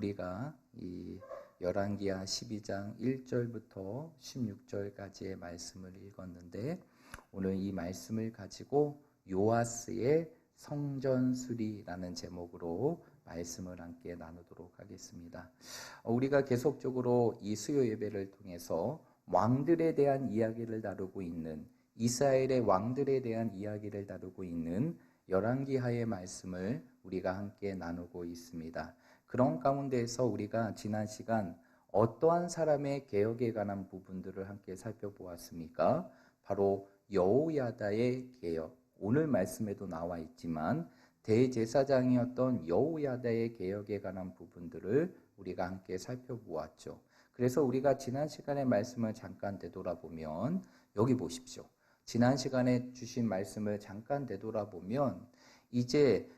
우리가 이 열왕기하 12장 1절부터 16절까지의 말씀을 읽었는데, 오늘 이 말씀을 가지고 요아스의 성전수리라는 제목으로 말씀을 함께 나누도록 하겠습니다. 우리가 계속적으로 이 수요 예배를 통해서 왕들에 대한 이야기를 다루고 있는, 이스라엘의 왕들에 대한 이야기를 다루고 있는 열왕기하의 말씀을 우리가 함께 나누고 있습니다. 그런 가운데에서 우리가 지난 시간 어떠한 사람의 개혁에 관한 부분들을 함께 살펴보았습니까? 바로 여호야다의 개혁, 오늘 말씀에도 나와 있지만 대제사장이었던 여호야다의 개혁에 관한 부분들을 우리가 함께 살펴보았죠. 그래서 우리가 지난 시간의 말씀을 잠깐 되돌아보면, 여기 보십시오. 지난 시간에 주신 말씀을 잠깐 되돌아보면 이제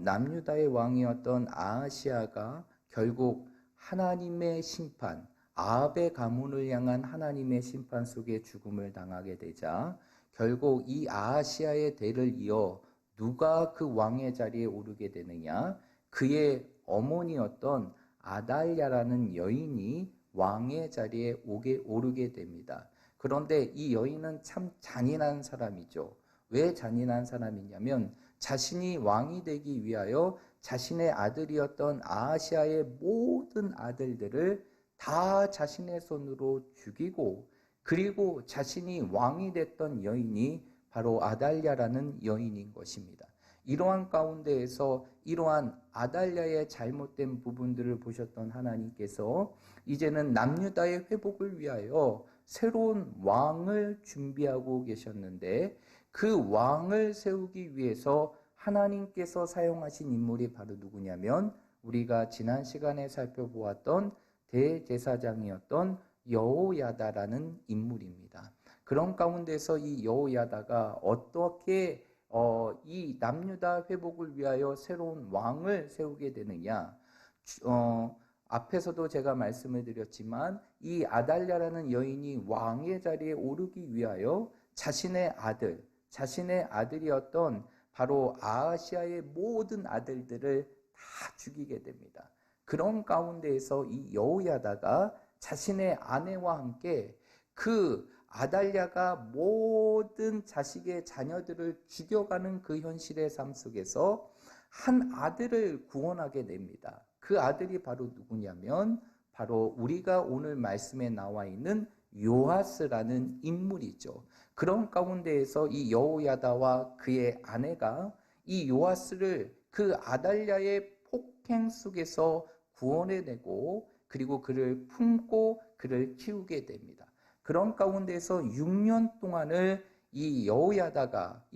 남유다의 왕이었던 아하시아가 결국 하나님의 심판, 아합의 가문을 향한 하나님의 심판 속에 죽음을 당하게 되자 결국 이 아하시아의 대를 이어 누가 그 왕의 자리에 오르게 되느냐? 그의 어머니였던 아달랴라는 여인이 왕의 자리에 오르게 됩니다. 그런데 이 여인은 참 잔인한 사람이죠. 왜 잔인한 사람이냐면 자신이 왕이 되기 위하여 자신의 아들이었던 아하시아의 모든 아들들을 다 자신의 손으로 죽이고, 그리고 자신이 왕이 됐던 여인이 바로 아달랴라는 여인인 것입니다. 이러한 가운데에서 이러한 아달랴의 잘못된 부분들을 보셨던 하나님께서 이제는 남유다의 회복을 위하여 새로운 왕을 준비하고 계셨는데, 그 왕을 세우기 위해서 하나님께서 사용하신 인물이 바로 누구냐면 우리가 지난 시간에 살펴보았던 대제사장이었던 여호야다라는 인물입니다. 그런 가운데서 이 여호야다가 어떻게 이 남유다 회복을 위하여 새로운 왕을 세우게 되느냐? 앞에서도 제가 말씀을 드렸지만 이 아달랴라는 여인이 왕의 자리에 오르기 위하여 자신의 아들이었던 바로 아하시아의 모든 아들들을 다 죽이게 됩니다. 그런 가운데에서 이 여호야다가 자신의 아내와 함께 그 아달랴가 모든 자식의 자녀들을 죽여가는 그 현실의 삶 속에서 한 아들을 구원하게 됩니다. 그 아들이 바로 누구냐면 바로 우리가 오늘 말씀에 나와 있는 요아스라는 인물이죠. 그런 가운데에서 이 여호야다와 그의 아내가 이 요아스를 그 아달랴의 폭행 속에서 구원해내고, 그리고 그를 품고 그를 키우게 됩니다. 그런 가운데서 6년 동안을 이 여호야다가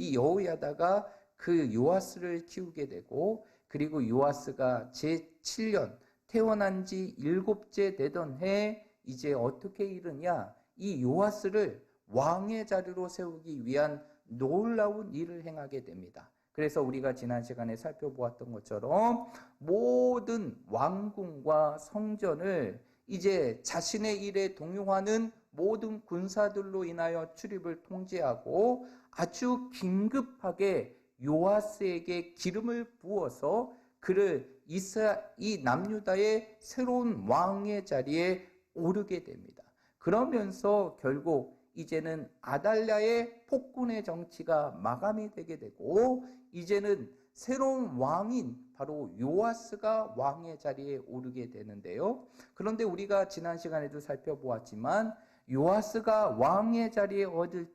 그 요아스를 키우게 되고, 그리고 요아스가 제7년 태어난 지 7째 되던 해 이제 어떻게 이르냐? 이 요아스를 왕의 자리로 세우기 위한 놀라운 일을 행하게 됩니다. 그래서 우리가 지난 시간에 살펴보았던 것처럼 모든 왕궁과 성전을 이제 자신의 일에 동요하는 모든 군사들로 인하여 출입을 통제하고 아주 긴급하게 요아스에게 기름을 부어서 그를 이 남유다의 새로운 왕의 자리에 오르게 됩니다. 그러면서 결국 이제는 아달랴의 폭군의 정치가 마감이 되게 되고, 이제는 새로운 왕인 바로 요아스가 왕의 자리에 오르게 되는데요. 그런데 우리가 지난 시간에도 살펴보았지만 요아스가 왕의 자리에 오를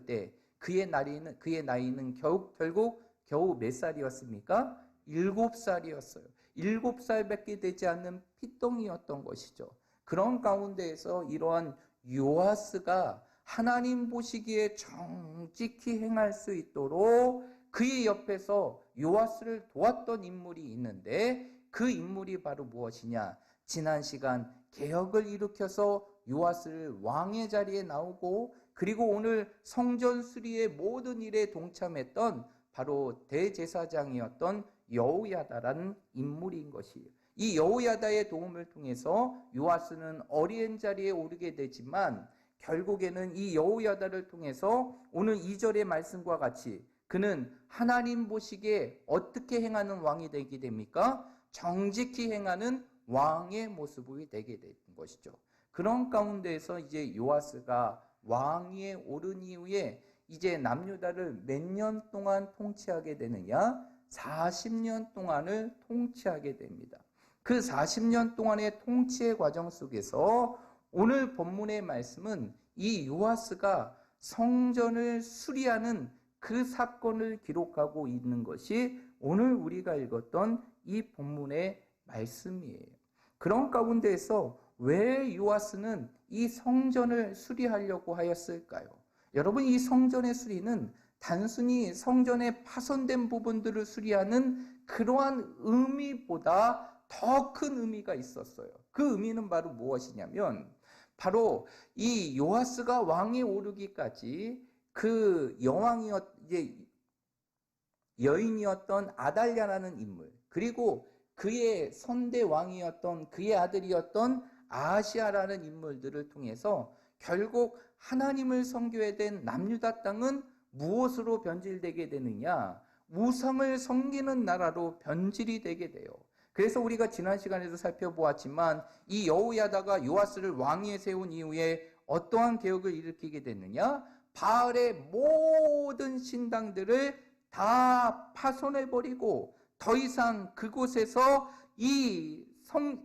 때 그의 나이는 결국 겨우 몇 살이었습니까? 7살이었어요. 7살밖에 되지 않는 피똥이었던 것이죠. 그런 가운데에서 이러한 요아스가 하나님 보시기에 정직히 행할 수 있도록 그의 옆에서 요아스를 도왔던 인물이 있는데, 그 인물이 바로 무엇이냐? 지난 시간 개혁을 일으켜서 요아스를 왕의 자리에 나오고, 그리고 오늘 성전 수리의 모든 일에 동참했던 바로 대제사장이었던 여호야다라는 인물인 것이에요. 이 여호야다의 도움을 통해서 요아스는 어린 자리에 오르게 되지만, 결국에는 이 여호야다를 통해서 오늘 2절의 말씀과 같이 그는 하나님 보시기에 어떻게 행하는 왕이 되게 됩니까? 정직히 행하는 왕의 모습이 되게 된 것이죠. 그런 가운데에서 이제 요아스가 왕위에 오른 이후에 이제 남유다를 몇 년 동안 통치하게 되느냐? 40년 동안을 통치하게 됩니다. 그 40년 동안의 통치의 과정 속에서 오늘 본문의 말씀은 이 요아스가 성전을 수리하는 그 사건을 기록하고 있는 것이 오늘 우리가 읽었던 이 본문의 말씀이에요. 그런 가운데에서 왜 요아스는 이 성전을 수리하려고 하였을까요? 여러분, 이 성전의 수리는 단순히 성전의 파손된 부분들을 수리하는 그러한 의미보다 더 큰 의미가 있었어요. 그 의미는 바로 무엇이냐면 바로 이 요아스가 왕에 오르기까지 그 여인이었던 아달랴라는 인물, 그리고 그의 선대 왕이었던 그의 아들이었던 아하시아라는 인물들을 통해서 결국 하나님을 섬겨야 된 남유다 땅은 무엇으로 변질되게 되느냐? 우상을 섬기는 나라로 변질이 되게 돼요. 그래서 우리가 지난 시간에도 살펴보았지만 이 여호야다가 요아스를 왕위에 세운 이후에 어떠한 개혁을 일으키게 됐느냐? 바알의 모든 신당들을 다 파손해버리고 더 이상 그곳에서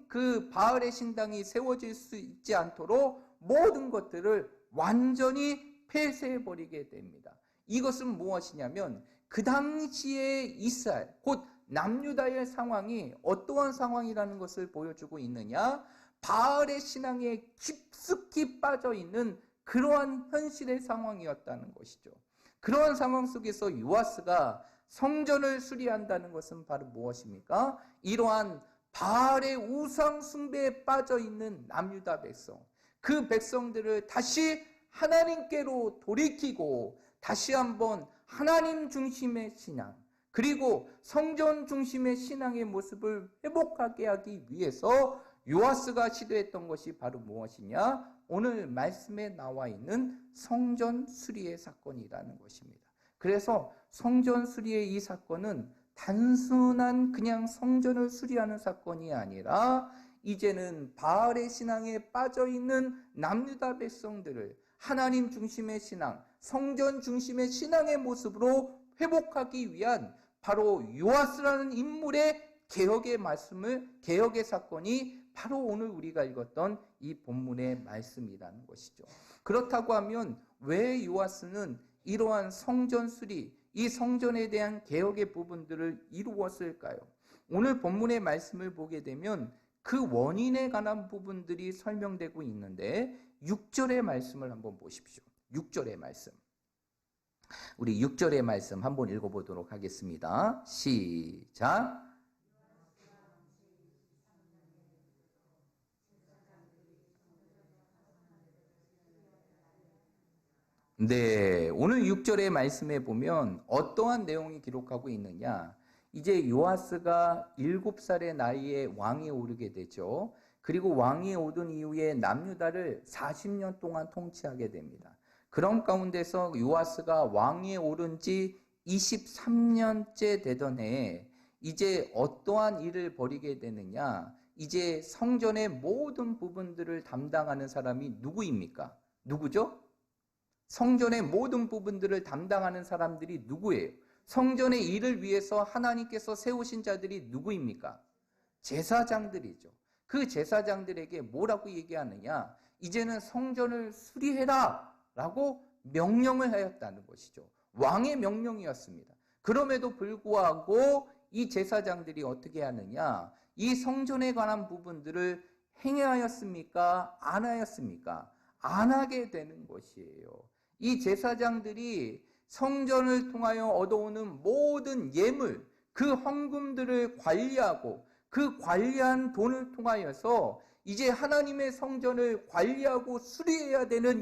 그 바알의 신당이 세워질 수 있지 않도록 모든 것들을 완전히 폐쇄해버리게 됩니다. 이것은 무엇이냐면 그 당시에 이스라엘, 곧 남유다의 상황이 어떠한 상황이라는 것을 보여주고 있느냐? 바알의 신앙에 깊숙이 빠져있는 그러한 현실의 상황이었다는 것이죠. 그러한 상황 속에서 요아스가 성전을 수리한다는 것은 바로 무엇입니까? 이러한 바알의 우상 숭배에 빠져있는 남유다 백성, 그 백성들을 다시 하나님께로 돌이키고 다시 한번 하나님 중심의 신앙, 그리고 성전 중심의 신앙의 모습을 회복하게 하기 위해서 요아스가 시도했던 것이 바로 무엇이냐? 오늘 말씀에 나와 있는 성전 수리의 사건이라는 것입니다. 그래서 성전 수리의 이 사건은 단순한 그냥 성전을 수리하는 사건이 아니라 이제는 바알의 신앙에 빠져있는 남유다 백성들을 하나님 중심의 신앙, 성전 중심의 신앙의 모습으로 회복하기 위한 바로 요아스라는 인물의 개혁의 사건이 바로 오늘 우리가 읽었던 이 본문의 말씀이라는 것이죠. 그렇다고 하면 왜 요아스는 이러한 성전 수리, 이 성전에 대한 개혁의 부분들을 이루었을까요? 오늘 본문의 말씀을 보게 되면 그 원인에 관한 부분들이 설명되고 있는데 6절의 말씀을 한번 보십시오. 6절의 말씀. 우리 6절의 말씀 한번 읽어보도록 하겠습니다. 시작. 네, 오늘 6절의 말씀에 보면 어떠한 내용이 기록하고 있느냐? 이제 요아스가 7살의 나이에 왕위에 오르게 되죠. 그리고 왕위에 오른 이후에 남유다를 40년 동안 통치하게 됩니다. 그런 가운데서 요아스가 왕위에 오른 지 23년째 되던 해에 이제 어떠한 일을 벌이게 되느냐? 이제 성전의 모든 부분들을 담당하는 사람이 누구입니까? 누구죠? 성전의 모든 부분들을 담당하는 사람들이 누구예요? 성전의 일을 위해서 하나님께서 세우신 자들이 누구입니까? 제사장들이죠. 그 제사장들에게 뭐라고 얘기하느냐? 이제는 성전을 수리해라 라고 명령을 하였다는 것이죠. 왕의 명령이었습니다. 그럼에도 불구하고 이 제사장들이 어떻게 하느냐? 이 성전에 관한 부분들을 행하였습니까? 안 하였습니까? 안 하게 되는 것이에요. 이 제사장들이 성전을 통하여 얻어오는 모든 예물, 그 헌금들을 관리하고 그 관리한 돈을 통하여서 이제 하나님의 성전을 관리하고 수리해야 되는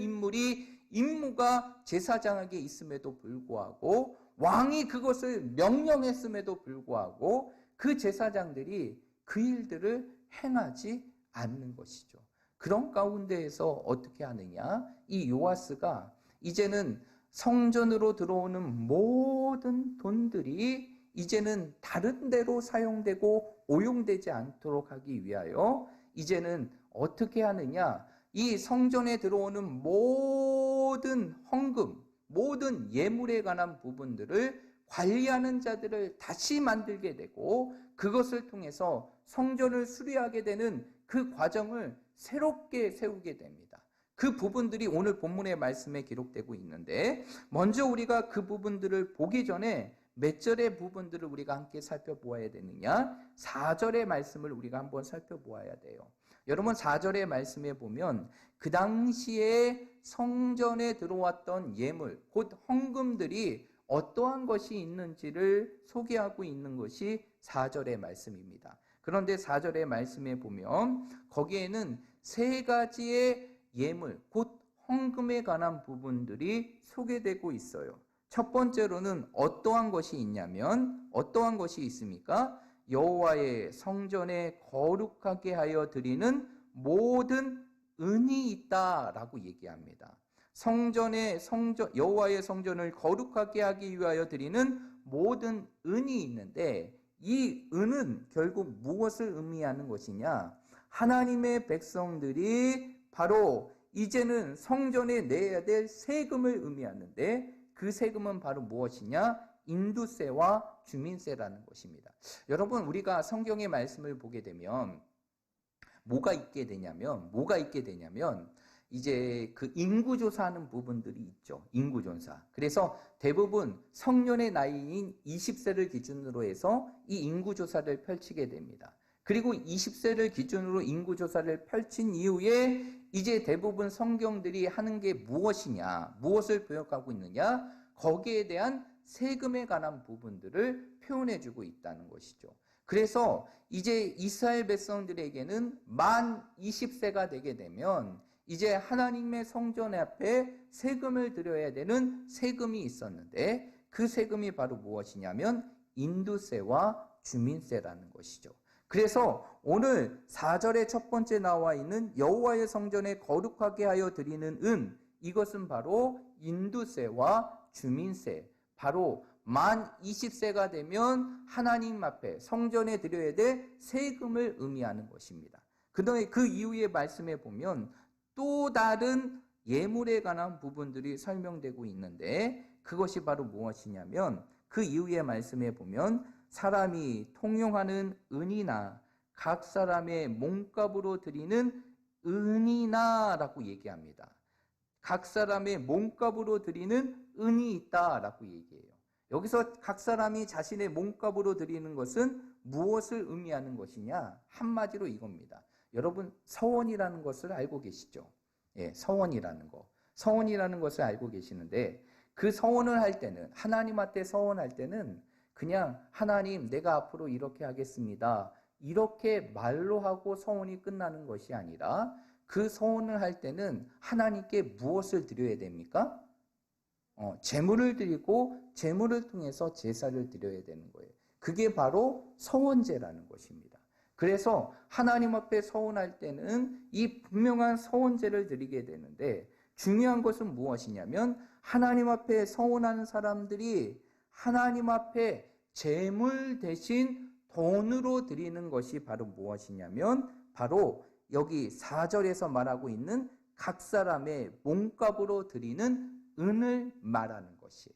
임무가 제사장에게 있음에도 불구하고 왕이 그것을 명령했음에도 불구하고 그 제사장들이 그 일들을 행하지 않는 것이죠. 그런 가운데에서 어떻게 하느냐? 이 요아스가 이제는 성전으로 들어오는 모든 돈들이 이제는 다른 데로 사용되고 오용되지 않도록 하기 위하여 이제는 어떻게 하느냐? 이 성전에 들어오는 모든 헌금, 모든 예물에 관한 부분들을 관리하는 자들을 다시 만들게 되고 그것을 통해서 성전을 수리하게 되는 그 과정을 새롭게 세우게 됩니다. 그 부분들이 오늘 본문의 말씀에 기록되고 있는데 먼저 우리가 그 부분들을 보기 전에 몇 절의 부분들을 우리가 함께 살펴보아야 되느냐? 4절의 말씀을 우리가 한번 살펴보아야 돼요. 여러분 4절의 말씀에 보면 그 당시에 성전에 들어왔던 예물, 곧 헌금들이 어떠한 것이 있는지를 소개하고 있는 것이 4절의 말씀입니다. 그런데 4절의 말씀에 보면 거기에는 세 가지의 예물, 곧 헌금에 관한 부분들이 소개되고 있어요. 첫 번째로는 어떠한 것이 있냐면 어떠한 것이 있습니까? 여호와의 성전에 거룩하게 하여 드리는 모든 은이 있다라고 얘기합니다. 여호와의 성전을 거룩하게 하기 위하여 드리는 모든 은이 있는데 이 은은 결국 무엇을 의미하는 것이냐? 하나님의 백성들이 바로 이제는 성전에 내야 될 세금을 의미하는데 그 세금은 바로 무엇이냐? 인두세와 주민세라는 것입니다. 여러분 우리가 성경의 말씀을 보게 되면 뭐가 있게 되냐면 이제 그 인구조사하는 부분들이 있죠. 인구조사. 그래서 대부분 성년의 나이인 20세를 기준으로 해서 이 인구조사를 펼치게 됩니다. 그리고 20세를 기준으로 인구조사를 펼친 이후에 이제 대부분 성경들이 하는 게 무엇이냐, 무엇을 교육하고 있느냐, 거기에 대한 세금에 관한 부분들을 표현해주고 있다는 것이죠. 그래서 이제 이스라엘 백성들에게는 만 20세가 되게 되면 이제 하나님의 성전 앞에 세금을 드려야 되는 세금이 있었는데 그 세금이 바로 무엇이냐면 인두세와 주민세라는 것이죠. 그래서 오늘 4절의 첫 번째 나와 있는 여호와의 성전에 거룩하게 하여 드리는 은, 이것은 바로 인두세와 주민세, 바로 만 20세가 되면 하나님 앞에 성전에 드려야 될 세금을 의미하는 것입니다. 그다음에 그 이후의 말씀에 보면 또 다른 예물에 관한 부분들이 설명되고 있는데 그것이 바로 무엇이냐면 그 이후의 말씀에 보면 사람이 통용하는 은이나 각 사람의 몸값으로 드리는 은이나라고 얘기합니다. 각 사람의 몸값으로 드리는 은이 있다라고 얘기해요. 여기서 각 사람이 자신의 몸값으로 드리는 것은 무엇을 의미하는 것이냐? 한마디로 이겁니다. 여러분 서원이라는 것을 알고 계시죠? 예, 서원이라는 거. 서원이라는 것을 알고 계시는데 그 서원을 할 때는 하나님 앞에 서원할 때는 그냥 하나님 내가 앞으로 이렇게 하겠습니다. 이렇게 말로 하고 서원이 끝나는 것이 아니라 그 서원을 할 때는 하나님께 무엇을 드려야 됩니까? 제물을 드리고 제물을 통해서 제사를 드려야 되는 거예요. 그게 바로 서원제라는 것입니다. 그래서 하나님 앞에 서원할 때는 이 분명한 서원제를 드리게 되는데 중요한 것은 무엇이냐면 하나님 앞에 서원하는 사람들이 하나님 앞에 제물 대신 돈으로 드리는 것이 바로 무엇이냐면 바로 여기 4절에서 말하고 있는 각 사람의 몸값으로 드리는 은을 말하는 것이에요.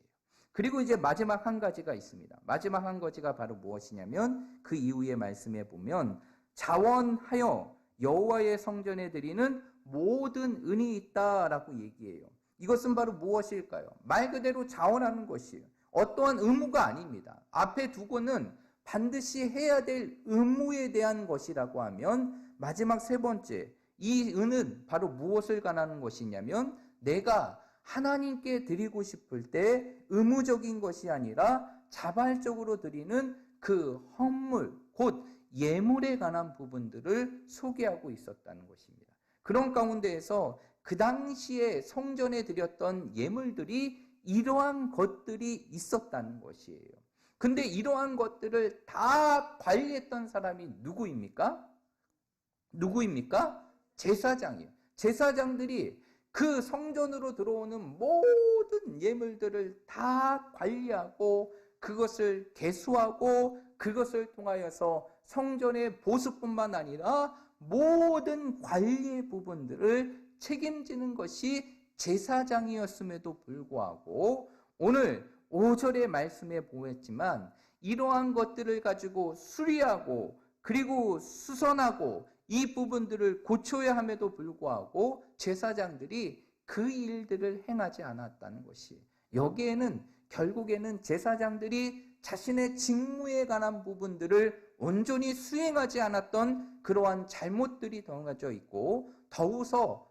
그리고 이제 마지막 한 가지가 있습니다. 마지막 한 가지가 바로 무엇이냐면 그 이후의 말씀에 보면 자원하여 여호와의 성전에 드리는 모든 은이 있다라고 얘기해요. 이것은 바로 무엇일까요? 말 그대로 자원하는 것이에요. 어떠한 의무가 아닙니다. 앞에 두고는 반드시 해야 될 의무에 대한 것이라고 하면 마지막 세 번째, 이 은은 바로 무엇을 관하는 것이냐면 내가 하나님께 드리고 싶을 때 의무적인 것이 아니라 자발적으로 드리는 그 헌물, 곧 예물에 관한 부분들을 소개하고 있었다는 것입니다. 그런 가운데에서 그 당시에 성전에 드렸던 예물들이 이러한 것들이 있었다는 것이에요. 근데 이러한 것들을 다 관리했던 사람이 누구입니까? 제사장이에요. 제사장들이 그 성전으로 들어오는 모든 예물들을 다 관리하고 그것을 계수하고 그것을 통하여서 성전의 보수뿐만 아니라 모든 관리의 부분들을 책임지는 것이 제사장이었음에도 불구하고 오늘 5절의 말씀에 보였지만 이러한 것들을 가지고 수리하고 그리고 수선하고 이 부분들을 고쳐야 함에도 불구하고 제사장들이 그 일들을 행하지 않았다는 것이, 여기에는 결국에는 제사장들이 자신의 직무에 관한 부분들을 온전히 수행하지 않았던 그러한 잘못들이 더해져 있고,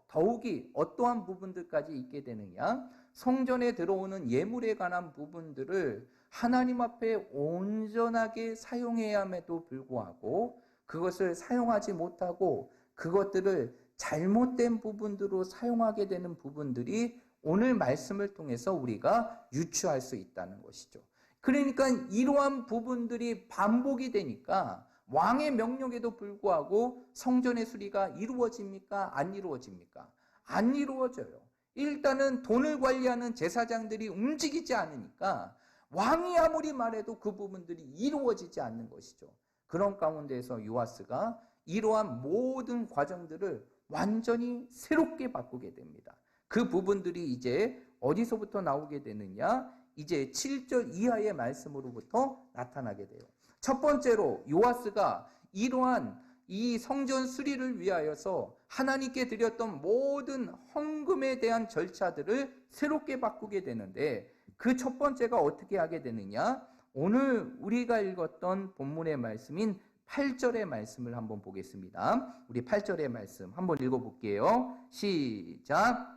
더욱이 어떠한 부분들까지 있게 되느냐, 성전에 들어오는 예물에 관한 부분들을 하나님 앞에 온전하게 사용해야 함에도 불구하고 그것을 사용하지 못하고 그것들을 잘못된 부분으로 사용하게 되는 부분들이 오늘 말씀을 통해서 우리가 유추할 수 있다는 것이죠. 그러니까 이러한 부분들이 반복이 되니까 왕의 명령에도 불구하고 성전의 수리가 이루어집니까? 안 이루어집니까? 안 이루어져요. 일단은 돈을 관리하는 제사장들이 움직이지 않으니까 왕이 아무리 말해도 그 부분들이 이루어지지 않는 것이죠. 그런 가운데에서 요아스가 이러한 모든 과정들을 완전히 새롭게 바꾸게 됩니다. 그 부분들이 이제 어디서부터 나오게 되느냐? 이제 7절 이하의 말씀으로부터 나타나게 돼요. 첫 번째로 요아스가 이러한 이 성전 수리를 위하여서 하나님께 드렸던 모든 헌금에 대한 절차들을 새롭게 바꾸게 되는데, 그 첫 번째가 어떻게 하게 되느냐? 오늘 우리가 읽었던 본문의 말씀인 8절의 말씀을 한번 보겠습니다. 우리 8절의 말씀 한번 읽어볼게요. 시작.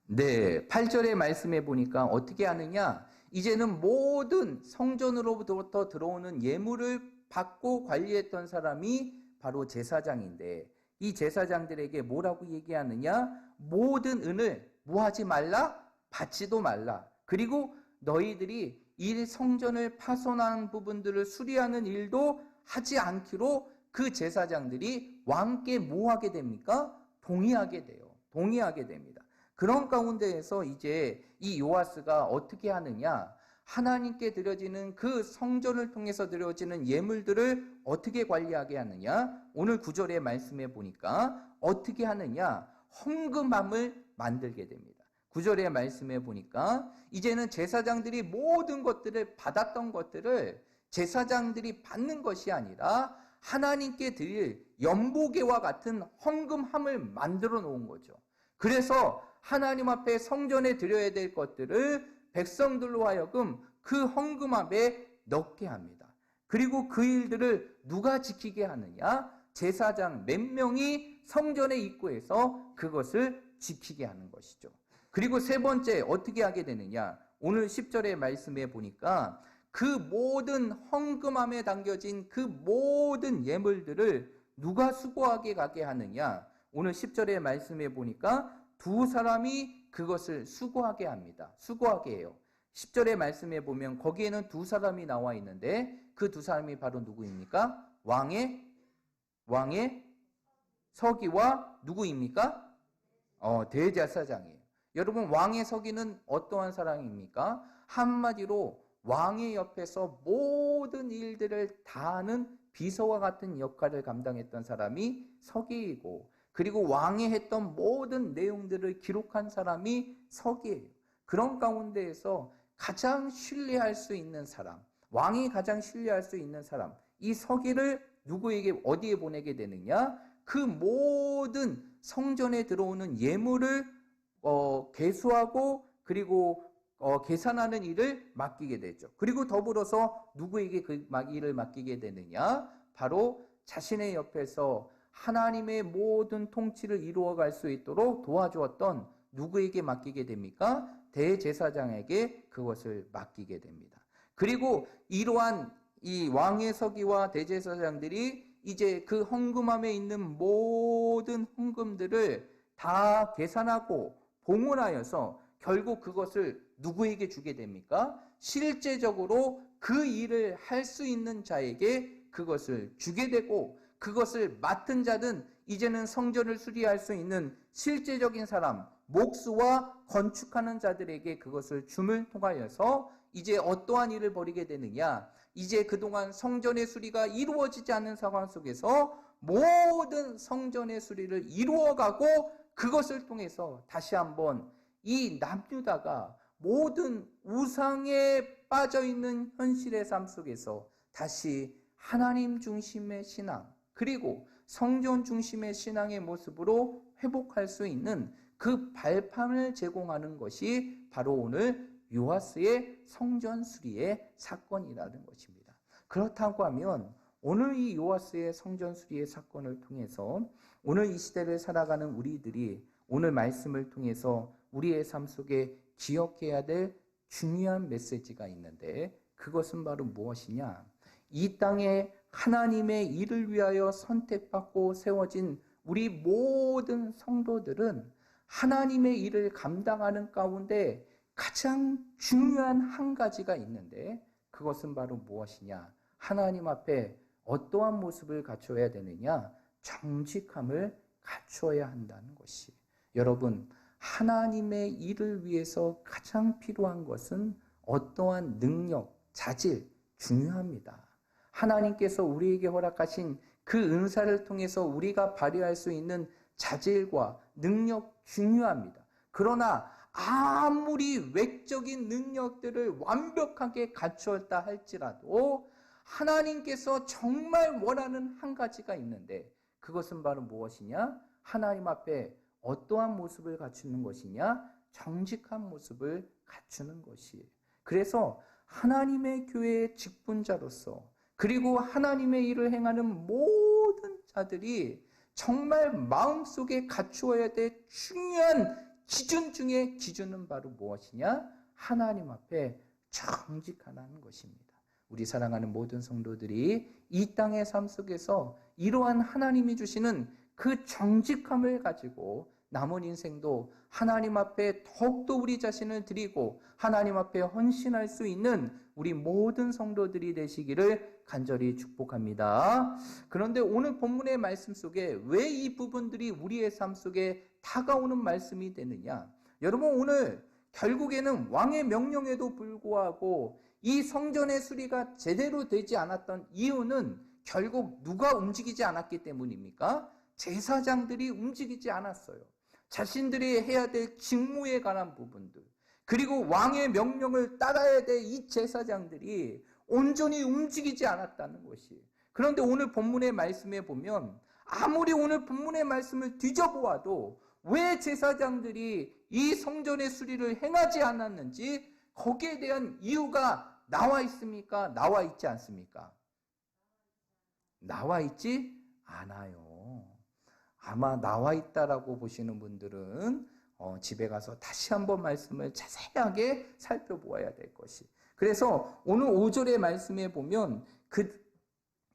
네, 8절의 말씀에 보니까 어떻게 하느냐? 이제는 모든 성전으로부터 들어오는 예물을 받고 관리했던 사람이 바로 제사장인데, 이 제사장들에게 뭐라고 얘기하느냐? 모든 은을 뭐하지 말라? 받지도 말라. 그리고 너희들이 이 성전을 파손한 부분들을 수리하는 일도 하지 않기로 그 제사장들이 왕께 뭐하게 됩니까? 동의하게 돼요. 동의하게 됩니다. 그런 가운데에서 이제 이 요아스가 어떻게 하느냐? 하나님께 드려지는 그 성전을 통해서 드려지는 예물들을 어떻게 관리하게 하느냐? 오늘 9절의 말씀에 보니까 어떻게 하느냐? 헌금함을 만들게 됩니다. 9절의 말씀에 보니까 이제는 제사장들이 모든 것들을 받았던 것들을 제사장들이 받는 것이 아니라 하나님께 드릴 연보계와 같은 헌금함을 만들어 놓은 거죠. 그래서 하나님 앞에 성전에 드려야 될 것들을 백성들로 하여금 그 헌금함에 넣게 합니다. 그리고 그 일들을 누가 지키게 하느냐? 제사장 몇 명이 성전의 입구에서 그것을 지키게 하는 것이죠. 그리고 세 번째 어떻게 하게 되느냐? 오늘 10절의 말씀에 보니까 그 모든 헌금함에 담겨진 그 모든 예물들을 누가 수거하게 가게 하느냐? 오늘 10절의 말씀에 보니까 두 사람이 그것을 수거하게 합니다. 수거하게 해요. 10절의 말씀에 보면 거기에는 두 사람이 나와 있는데 그 두 사람이 바로 누구입니까? 왕의 서기와 누구입니까? 대제사장이에요. 여러분, 왕의 서기는 어떠한 사람입니까? 한마디로 왕의 옆에서 모든 일들을 다 하는 비서와 같은 역할을 감당했던 사람이 서기이고, 그리고 왕이 했던 모든 내용들을 기록한 사람이 서기예요. 그런 가운데에서 가장 신뢰할 수 있는 사람, 왕이 가장 신뢰할 수 있는 사람, 이 서기를 누구에게 어디에 보내게 되느냐? 그 모든 성전에 들어오는 예물을 계수하고 그리고 계산하는 일을 맡기게 되죠. 그리고 더불어서 누구에게 그 일을 맡기게 되느냐? 바로 자신의 옆에서 하나님의 모든 통치를 이루어갈 수 있도록 도와주었던 누구에게 맡기게 됩니까? 대제사장에게 그것을 맡기게 됩니다. 그리고 이러한 이 왕의 서기와 대제사장들이 이제 그 헌금함에 있는 모든 헌금들을 다 계산하고 봉헌하여서 결국 그것을 누구에게 주게 됩니까? 실제적으로 그 일을 할 수 있는 자에게 그것을 주게 되고, 그것을 맡은 자는 이제는 성전을 수리할 수 있는 실제적인 사람, 목수와 건축하는 자들에게 그것을 줌을 통하여서 이제 어떠한 일을 벌이게 되느냐, 이제 그동안 성전의 수리가 이루어지지 않는 상황 속에서 모든 성전의 수리를 이루어가고 그것을 통해서 다시 한번 이 남유다가 모든 우상에 빠져있는 현실의 삶 속에서 다시 하나님 중심의 신앙, 그리고 성전 중심의 신앙의 모습으로 회복할 수 있는 그 발판을 제공하는 것이 바로 오늘 요아스의 성전 수리의 사건이라는 것입니다. 그렇다고 하면 오늘 이 요아스의 성전 수리의 사건을 통해서 오늘 이 시대를 살아가는 우리들이 오늘 말씀을 통해서 우리의 삶 속에 기억해야 될 중요한 메시지가 있는데, 그것은 바로 무엇이냐? 이 땅에 하나님의 일을 위하여 선택받고 세워진 우리 모든 성도들은 하나님의 일을 감당하는 가운데 가장 중요한 한 가지가 있는데, 그것은 바로 무엇이냐? 하나님 앞에 어떠한 모습을 갖춰야 되느냐? 정직함을 갖춰야 한다는 것이. 여러분, 하나님의 일을 위해서 가장 필요한 것은 어떠한 능력, 자질, 중요합니다. 하나님께서 우리에게 허락하신 그 은사를 통해서 우리가 발휘할 수 있는 자질과 능력 중요합니다. 그러나 아무리 외적인 능력들을 완벽하게 갖추었다 할지라도 하나님께서 정말 원하는 한 가지가 있는데, 그것은 바로 무엇이냐? 하나님 앞에 어떠한 모습을 갖추는 것이냐? 정직한 모습을 갖추는 것이에요. 그래서 하나님의 교회의 직분자로서, 그리고 하나님의 일을 행하는 모든 자들이 정말 마음속에 갖추어야 될 중요한 기준 중에 기준은 바로 무엇이냐? 하나님 앞에 정직하다는 것입니다. 우리 사랑하는 모든 성도들이 이 땅의 삶 속에서 이러한 하나님이 주시는 그 정직함을 가지고 남은 인생도 하나님 앞에 더욱더 우리 자신을 드리고 하나님 앞에 헌신할 수 있는 우리 모든 성도들이 되시기를 간절히 축복합니다. 그런데 오늘 본문의 말씀 속에 왜 이 부분들이 우리의 삶 속에 다가오는 말씀이 되느냐? 여러분, 오늘 결국에는 왕의 명령에도 불구하고 이 성전의 수리가 제대로 되지 않았던 이유는 결국 누가 움직이지 않았기 때문입니까? 제사장들이 움직이지 않았어요. 자신들이 해야 될 직무에 관한 부분들, 그리고 왕의 명령을 따라야 될 이 제사장들이 온전히 움직이지 않았다는 것이. 그런데 오늘 본문의 말씀에 보면 아무리 오늘 본문의 말씀을 뒤져보아도 왜 제사장들이 이 성전의 수리를 행하지 않았는지 거기에 대한 이유가 나와 있습니까? 나와 있지 않습니까? 나와 있지 않아요. 아마 나와 있다라고 보시는 분들은 집에 가서 다시 한번 말씀을 자세하게 살펴보아야 될 것이. 그래서 오늘 5절의 말씀에 보면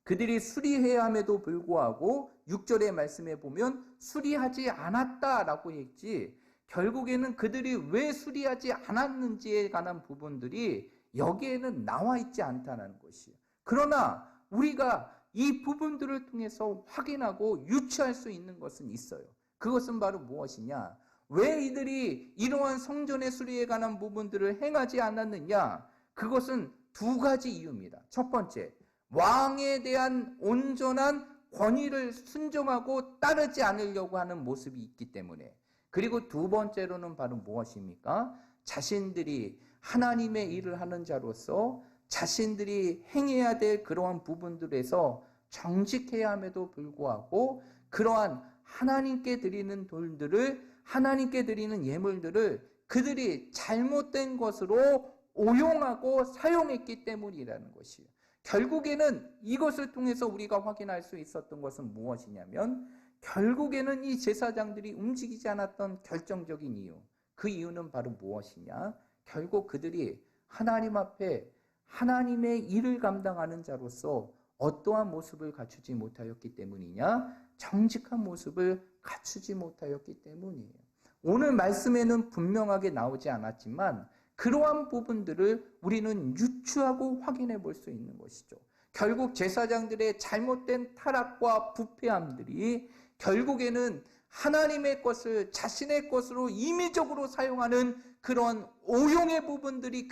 그들이 수리해야 함에도 불구하고 6절의 말씀에 보면 수리하지 않았다라고 했지, 결국에는 그들이 왜 수리하지 않았는지에 관한 부분들이 여기에는 나와 있지 않다는 것이에요. 그러나 우리가 이 부분들을 통해서 확인하고 유추할 수 있는 것은 있어요. 그것은 바로 무엇이냐? 왜 이들이 이러한 성전의 수리에 관한 부분들을 행하지 않았느냐? 그것은 두 가지 이유입니다. 첫 번째, 왕에 대한 온전한 권위를 순종하고 따르지 않으려고 하는 모습이 있기 때문에. 그리고 두 번째로는 바로 무엇입니까? 자신들이 하나님의 일을 하는 자로서 자신들이 행해야 될 그러한 부분들에서 정직해야 함에도 불구하고 그러한 하나님께 드리는 돌들을, 하나님께 드리는 예물들을 그들이 잘못된 것으로 오용하고 사용했기 때문이라는 것이에요. 결국에는 이것을 통해서 우리가 확인할 수 있었던 것은 무엇이냐면, 결국에는 이 제사장들이 움직이지 않았던 결정적인 이유, 그 이유는 바로 무엇이냐? 결국 그들이 하나님 앞에 하나님의 일을 감당하는 자로서 어떠한 모습을 갖추지 못하였기 때문이냐? 정직한 모습을 갖추지 못하였기 때문이에요. 오늘 말씀에는 분명하게 나오지 않았지만 그러한 부분들을 우리는 유추하고 확인해 볼 수 있는 것이죠. 결국 제사장들의 잘못된 타락과 부패함들이 결국에는 하나님의 것을 자신의 것으로 임의적으로 사용하는 그런 오용의 부분들이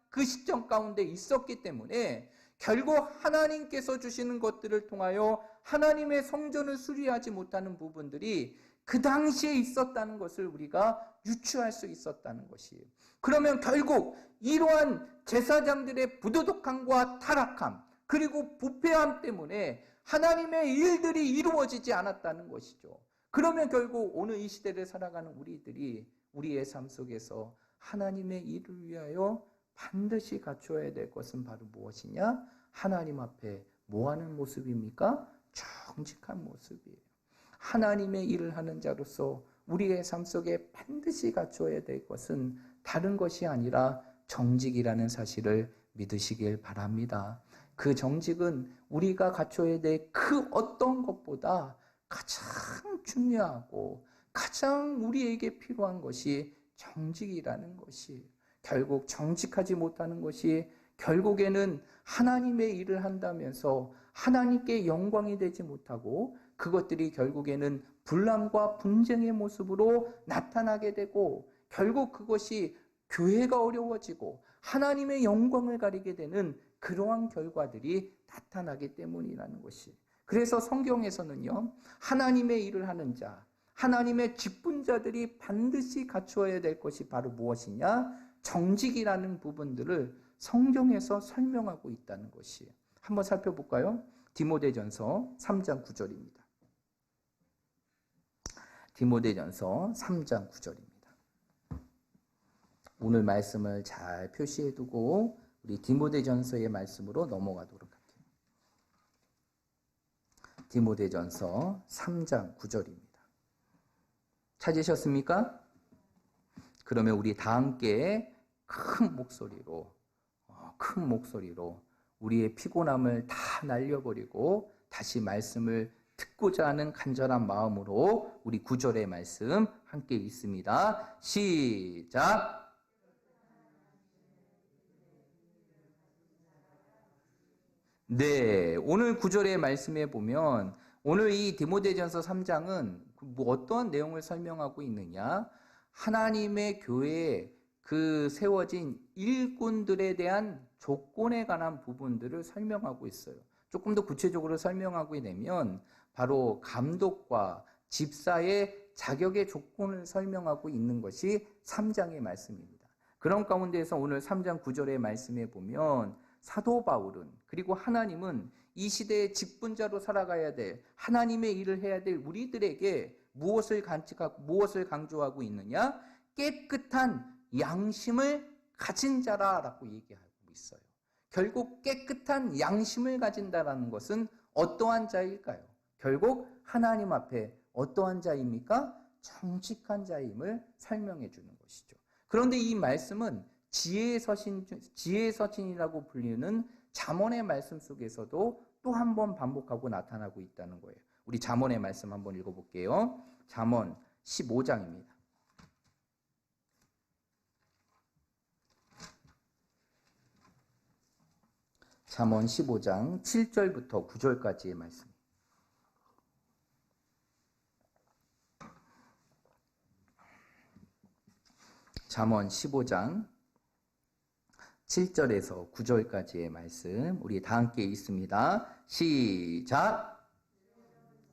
그 시점 가운데 있었기 때문에 결국 하나님께서 주시는 것들을 통하여 하나님의 성전을 수리하지 못하는 부분들이 그 당시에 있었다는 것을 우리가 유추할 수 있었다는 것이에요. 그러면 결국 이러한 제사장들의 부도덕함과 타락함 그리고 부패함 때문에 하나님의 일들이 이루어지지 않았다는 것이죠. 그러면 결국 오늘 이 시대를 살아가는 우리들이 우리의 삶 속에서 하나님의 일을 위하여 반드시 갖춰야 될 것은 바로 무엇이냐? 하나님 앞에 뭐 하는 모습입니까? 정직한 모습이에요. 하나님의 일을 하는 자로서 우리의 삶 속에 반드시 갖춰야 될 것은 다른 것이 아니라 정직이라는 사실을 믿으시길 바랍니다. 그 정직은 우리가 갖춰야 될 그 어떤 것보다 가장 중요하고 가장 우리에게 필요한 것이 정직이라는 것이, 결국 정직하지 못하는 것이 결국에는 하나님의 일을 한다면서 하나님께 영광이 되지 못하고 그것들이 결국에는 분란과 분쟁의 모습으로 나타나게 되고 결국 그것이 교회가 어려워지고 하나님의 영광을 가리게 되는 그러한 결과들이 나타나기 때문이라는 것이. 그래서 성경에서는요, 하나님의 일을 하는 자, 하나님의 직분자들이 반드시 갖추어야 될 것이 바로 무엇이냐? 정직이라는 부분들을 성경에서 설명하고 있다는 것이에요. 한번 살펴볼까요? 디모데전서 3장 9절입니다. 디모데전서 3장 9절입니다. 오늘 말씀을 잘 표시해두고 우리 디모데전서의 말씀으로 넘어가도록 할게요. 디모데전서 3장 9절입니다. 찾으셨습니까? 그러면 우리 다 함께 큰 목소리로 우리의 피곤함을 다 날려버리고 다시 말씀을 듣고자 하는 간절한 마음으로 우리 9절의 말씀 함께 읽습니다. 시작! 네, 오늘 9절의 말씀에 보면 오늘 이 디모데전서 3장은 어떤 내용을 설명하고 있느냐? 하나님의 교회에 그 세워진 일꾼들에 대한 조건에 관한 부분들을 설명하고 있어요. 조금 더 구체적으로 설명하게 되면 바로 감독과 집사의 자격의 조건을 설명하고 있는 것이 3장의 말씀입니다. 그런 가운데에서 오늘 3장 9절의 말씀에 보면 사도 바울은 그리고 하나님은 이 시대의 직분자로 살아가야 될 하나님의 일을 해야 될 우리들에게 무엇을 간직하고 무엇을 강조하고 있느냐? 깨끗한 양심을 가진 자라라고 얘기하고 있어요. 결국 깨끗한 양심을 가진다라는 것은 어떠한 자일까요? 결국 하나님 앞에 어떠한 자입니까? 정직한 자임을 설명해 주는 것이죠. 그런데 이 말씀은 지혜의 서신이라고 불리는 잠언의 말씀 속에서도 또 한 번 반복하고 나타나고 있다는 거예요. 우리 잠언의 말씀 한번 읽어볼게요. 잠언 15장입니다. 잠언 15장 7절부터 9절까지의 말씀. 잠언 15장 7절에서 9절까지의 말씀 우리 다 함께 읽습니다. 시작!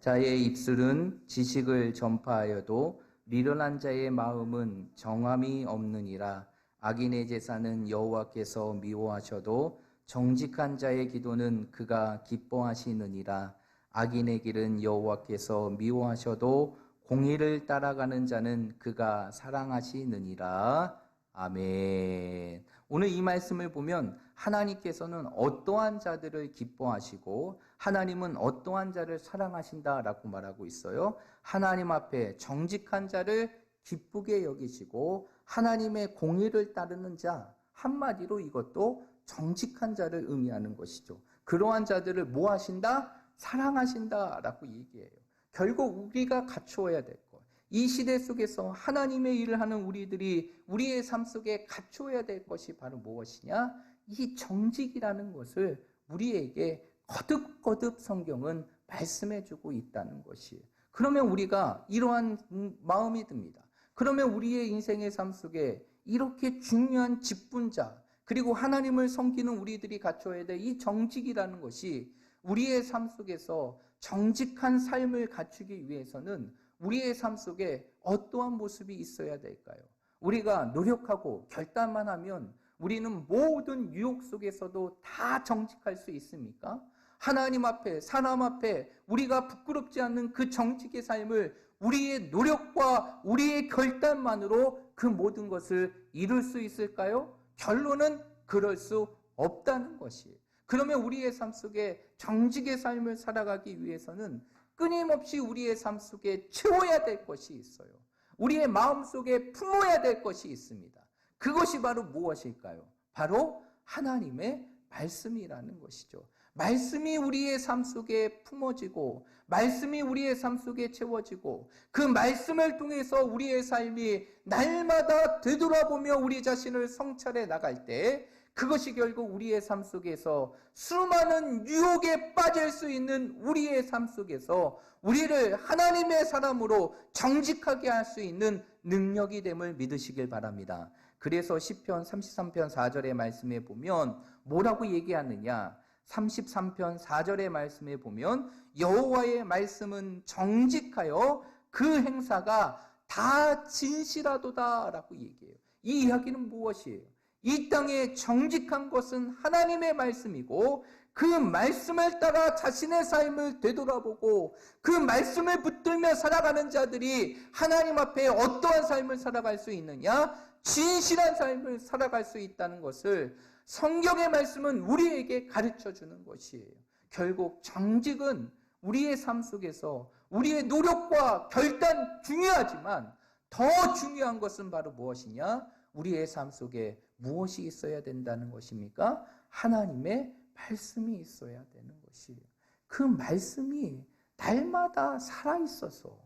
자의 입술은 지식을 전파하여도 미련한 자의 마음은 정함이 없느니라. 악인의 제사는 여호와께서 미워하셔도 정직한 자의 기도는 그가 기뻐하시느니라. 악인의 길은 여호와께서 미워하셔도 공의를 따라가는 자는 그가 사랑하시느니라. 아멘. 오늘 이 말씀을 보면 하나님께서는 어떠한 자들을 기뻐하시고 하나님은 어떠한 자를 사랑하신다라고 말하고 있어요. 하나님 앞에 정직한 자를 기쁘게 여기시고 하나님의 공의를 따르는 자, 한마디로 이것도 정직한 자를 의미하는 것이죠. 그러한 자들을 뭐 하신다? 사랑하신다라고 얘기해요. 결국 우리가 갖추어야 될 것, 이 시대 속에서 하나님의 일을 하는 우리들이 우리의 삶 속에 갖추어야 될 것이 바로 무엇이냐? 이 정직이라는 것을 우리에게 거듭거듭 성경은 말씀해주고 있다는 것이에요. 그러면 우리가 이러한 마음이 듭니다. 그러면 우리의 인생의 삶 속에 이렇게 중요한 직분자, 그리고 하나님을 섬기는 우리들이 갖춰야 될 이 정직이라는 것이 우리의 삶 속에서 정직한 삶을 갖추기 위해서는 우리의 삶 속에 어떠한 모습이 있어야 될까요? 우리가 노력하고 결단만 하면 우리는 모든 유혹 속에서도 다 정직할 수 있습니까? 하나님 앞에, 사람 앞에 우리가 부끄럽지 않는 그 정직의 삶을 우리의 노력과 우리의 결단만으로 그 모든 것을 이룰 수 있을까요? 결론은 그럴 수 없다는 것이에요. 그러면 우리의 삶 속에 정직의 삶을 살아가기 위해서는 끊임없이 우리의 삶 속에 채워야 될 것이 있어요. 우리의 마음 속에 품어야 될 것이 있습니다. 그것이 바로 무엇일까요? 바로 하나님의 말씀이라는 것이죠. 말씀이 우리의 삶 속에 품어지고 말씀이 우리의 삶 속에 채워지고 그 말씀을 통해서 우리의 삶이 날마다 되돌아보며 우리 자신을 성찰해 나갈 때 그것이 결국 우리의 삶 속에서 수많은 유혹에 빠질 수 있는 우리의 삶 속에서 우리를 하나님의 사람으로 정직하게 할 수 있는 능력이 됨을 믿으시길 바랍니다. 그래서 시편 33편 4절의 말씀에 보면 뭐라고 얘기하느냐? 33편 4절의 말씀에 보면 여호와의 말씀은 정직하여 그 행사가 다 진실하도다 라고 얘기해요. 이 이야기는 무엇이에요? 이 땅에 정직한 것은 하나님의 말씀이고 그 말씀을 따라 자신의 삶을 되돌아보고 그 말씀을 붙들며 살아가는 자들이 하나님 앞에 어떠한 삶을 살아갈 수 있느냐? 진실한 삶을 살아갈 수 있다는 것을 성경의 말씀은 우리에게 가르쳐 주는 것이에요. 결국 정직은 우리의 삶 속에서 우리의 노력과 결단 중요하지만 더 중요한 것은 바로 무엇이냐? 우리의 삶 속에 무엇이 있어야 된다는 것입니까? 하나님의 말씀이 있어야 되는 것이에요. 그 말씀이 날마다 살아있어서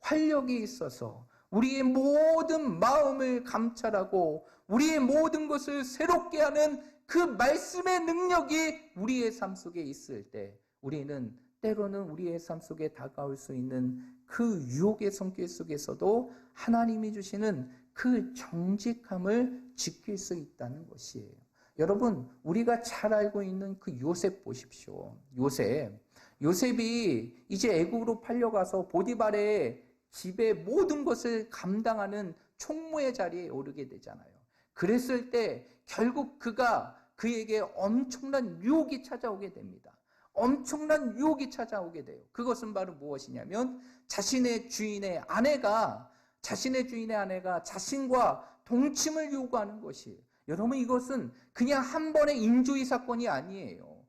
활력이 있어서 우리의 모든 마음을 감찰하고 우리의 모든 것을 새롭게 하는 그 말씀의 능력이 우리의 삶 속에 있을 때 우리는 때로는 우리의 삶 속에 다가올 수 있는 그 유혹의 성격 속에서도 하나님이 주시는 그 정직함을 지킬 수 있다는 것이에요. 여러분, 우리가 잘 알고 있는 그 요셉 보십시오. 요셉이 이제 애굽으로 팔려가서 보디발의 집의 모든 것을 감당하는 총무의 자리에 오르게 되잖아요. 그랬을 때 결국 그에게 엄청난 유혹이 찾아오게 됩니다. 엄청난 유혹이 찾아오게 돼요. 그것은 바로 무엇이냐면 자신의 주인의 아내가 자신과 동침을 요구하는 것이에요. 여러분, 이것은 그냥 한 번의 인조의 사건이 아니에요.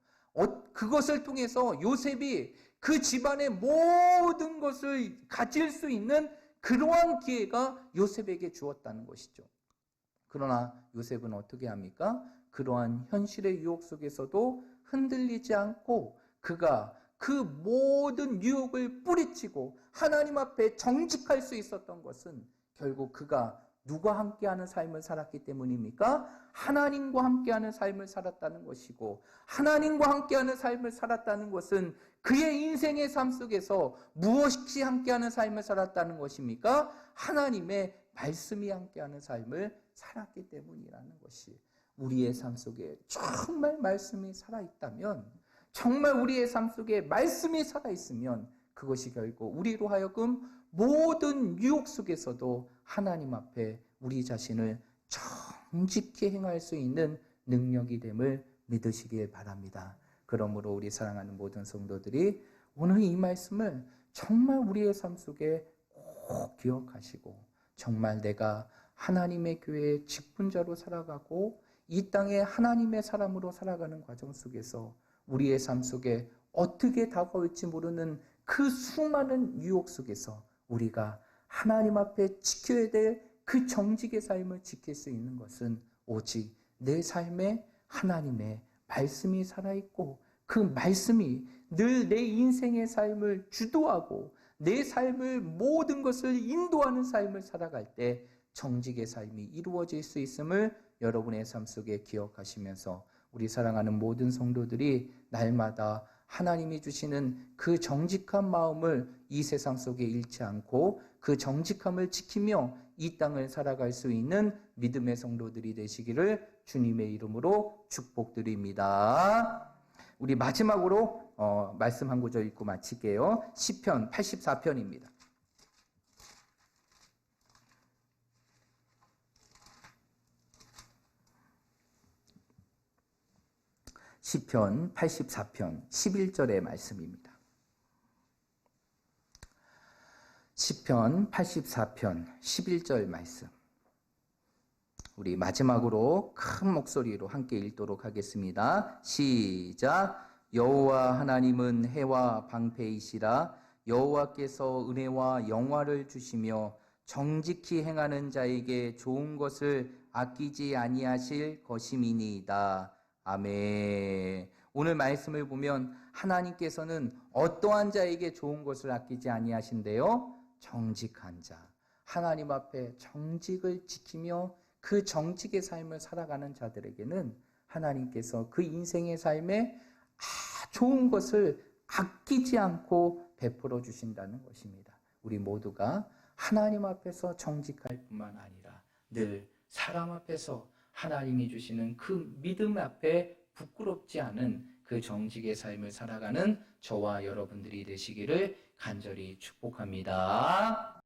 그것을 통해서 요셉이 그 집안의 모든 것을 가질 수 있는 그러한 기회가 요셉에게 주었다는 것이죠. 그러나 요셉은 어떻게 합니까? 그러한 현실의 유혹 속에서도 흔들리지 않고 그가 그 모든 유혹을 뿌리치고 하나님 앞에 정직할 수 있었던 것은 결국 그가 누가 함께하는 삶을 살았기 때문입니까? 하나님과 함께하는 삶을 살았다는 것이고 하나님과 함께하는 삶을 살았다는 것은 그의 인생의 삶 속에서 무엇이 함께하는 삶을 살았다는 것입니까? 하나님의 말씀이 함께하는 삶을 살았기 때문이라는 것이 우리의 삶 속에 정말 말씀이 살아있다면 정말 우리의 삶 속에 말씀이 살아있으면 그것이 결국 우리로 하여금 모든 유혹 속에서도 하나님 앞에 우리 자신을 정직히 행할 수 있는 능력이 됨을 믿으시길 바랍니다. 그러므로 우리 사랑하는 모든 성도들이 오늘 이 말씀을 정말 우리의 삶 속에 꼭 기억하시고 정말 내가 하나님의 교회의 직분자로 살아가고 이 땅에 하나님의 사람으로 살아가는 과정 속에서 우리의 삶 속에 어떻게 다가올지 모르는 그 수많은 유혹 속에서 우리가 하나님 앞에 지켜야 될 그 정직의 삶을 지킬 수 있는 것은 오직 내 삶에 하나님의 말씀이 살아있고 그 말씀이 늘 내 인생의 삶을 주도하고 내 삶을 모든 것을 인도하는 삶을 살아갈 때 정직의 삶이 이루어질 수 있음을 여러분의 삶 속에 기억하시면서 우리 사랑하는 모든 성도들이 날마다 하나님이 주시는 그 정직한 마음을 이 세상 속에 잃지 않고 그 정직함을 지키며 이 땅을 살아갈 수 있는 믿음의 성도들이 되시기를 주님의 이름으로 축복드립니다. 우리 마지막으로 말씀 한 구절 읽고 마칠게요. 시편 84편입니다. 시편 84편 11절의 말씀입니다. 시편 84편 11절 말씀. 우리 마지막으로 큰 목소리로 함께 읽도록 하겠습니다. 시작. 여호와 하나님은 해와 방패이시라. 여호와께서 은혜와 영화를 주시며 정직히 행하는 자에게 좋은 것을 아끼지 아니하실 것임이니이다. 아멘. 오늘 말씀을 보면 하나님께서는 어떠한 자에게 좋은 것을 아끼지 아니하신대요? 정직한 자. 하나님 앞에 정직을 지키며 그 정직의 삶을 살아가는 자들에게는 하나님께서 그 인생의 삶에 좋은 것을 아끼지 않고 베풀어 주신다는 것입니다. 우리 모두가 하나님 앞에서 정직할 뿐만 아니라 늘 사람 앞에서 하나님이 주시는 그 믿음 앞에 부끄럽지 않은 그 정직의 삶을 살아가는 저와 여러분들이 되시기를 간절히 축복합니다.